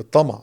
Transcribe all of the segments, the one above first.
الطمع.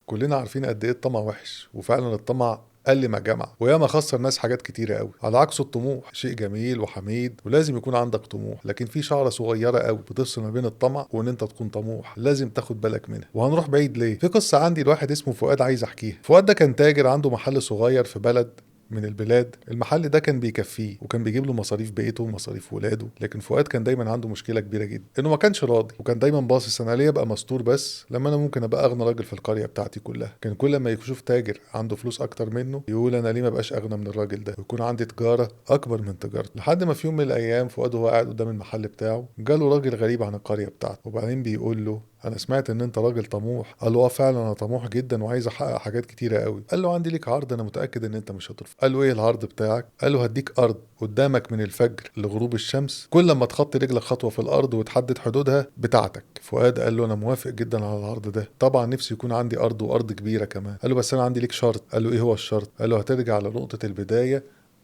كلنا عارفين قد ايه الطمع وحش، وفعلا الطمع قل ما جمع وياما خسر ناس حاجات كتيرة قوي. على عكس الطموح شيء جميل وحميد ولازم يكون عندك طموح، لكن في شعرة صغيرة قوي بتفصل ما بين الطمع وان انت تكون طموح، لازم تاخد بالك منها. وهنروح بعيد ليه؟ في قصة عندي لواحد اسمه فؤاد عايز احكيها. فؤاد ده كان تاجر عنده محل صغير في بلد من البلاد. المحل ده كان بيكفيه وكان بيجيب له مصاريف بيته ومصاريف ولاده، لكن فؤاد كان دايما عنده مشكله كبيره جدا، انه ما كانش راضي، وكان دايما باصص انا ليه ابقى مستور بس لما انا ممكن ابقى اغنى راجل في القريه بتاعتي كلها. كان كل ما يشوف تاجر عنده فلوس اكتر منه يقول انا ليه ما ابقاش اغنى من الراجل ده ويكون عندي تجاره اكبر من تجارته. لحد ما في يوم من الايام فؤاد وهو قاعد قدام المحل بتاعه جاله راجل غريب عن القريه بتاعته، وبعدين بيقول له انا سمعت ان انت راجل طموح. قال له اه فعلا انا طموح جدا وعايز احقق حاجات كتيره قوي. قال له عندي ليك عرض انا متاكد ان انت مش هترفض. قال له ايه العرض بتاعك؟ قال له هديك ارض قدامك من الفجر لغروب الشمس، كل ما تخطي رجلك خطوه في الارض وتحدد حدودها بتاعتك. فؤاد قال له انا موافق جدا على العرض ده، طبعا نفسي يكون عندي ارض وارض كبيره كمان. قال له بس انا عندي ليك شرط. قال له ايه هو الشرط؟ قال له هترجع لنقطه البدايه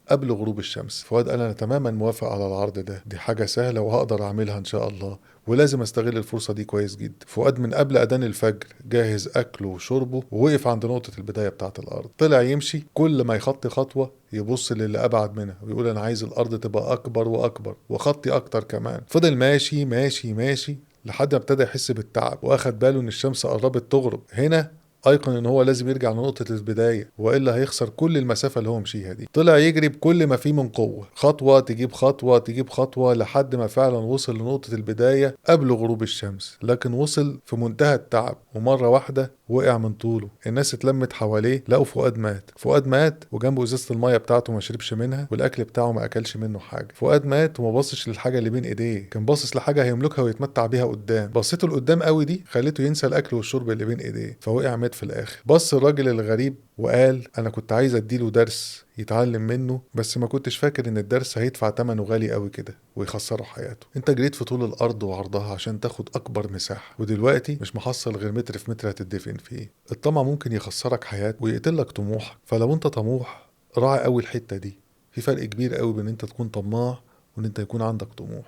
قبل غروب الشمس. فؤاد قال انا تماما موافق على العرض ده، دي حاجة سهلة وهقدر اعملها ان شاء الله، ولازم استغل الفرصة دي كويس جدا. فؤاد من قبل اذان الفجر جاهز اكله وشربه ووقف عند نقطة البداية بتاعة الارض. طلع يمشي، كل ما يخطي خطوة يبص للي ابعد منها ويقول انا عايز الارض تبقى اكبر واكبر واخطي اكتر كمان. فضل ماشي ماشي ماشي لحد ما ابتدى يحس بالتعب واخد باله ان الشمس قربت تغرب. هنا ايقن ان هو لازم يرجع لنقطة البداية والا هيخسر كل المسافة اللي هو مشيها دي. طلع يجري بكل ما فيه من قوة، خطوة تجيب خطوة تجيب خطوة، لحد ما فعلا وصل لنقطة البداية قبل غروب الشمس، لكن وصل في منتهى التعب ومرة واحدة وقع من طوله. الناس اتلمت حواليه لقوا فؤاد مات. فؤاد مات وجنبه ازازة المية بتاعته ما شربش منها، والاكل بتاعه ما اكلش منه حاجة. فؤاد مات وما بصش للحاجة اللي بين ايديه، كان باصص لحاجة هيملكها ويتمتع بيها قدام. بصيته لقدام قوي دي خليته ينسى الاكل والشرب اللي بين ايديه، فوقع مات في الاخر. بص الراجل الغريب وقال انا كنت عايز اديله درس يتعلم منه، بس ما كنتش فاكر ان الدرس هيدفع ثمنه غالي قوي كده ويخسره حياته. انت جريت في طول الارض وعرضها عشان تاخد اكبر مساحة، ودلوقتي مش محصل غير متر في متر هتدفن فيه. الطمع ممكن يخسرك حياتك ويقتلك طموحك، فلو انت طموح راعي قوي الحتة دي. في فرق كبير قوي بين انت تكون طماع وان انت يكون عندك طموح.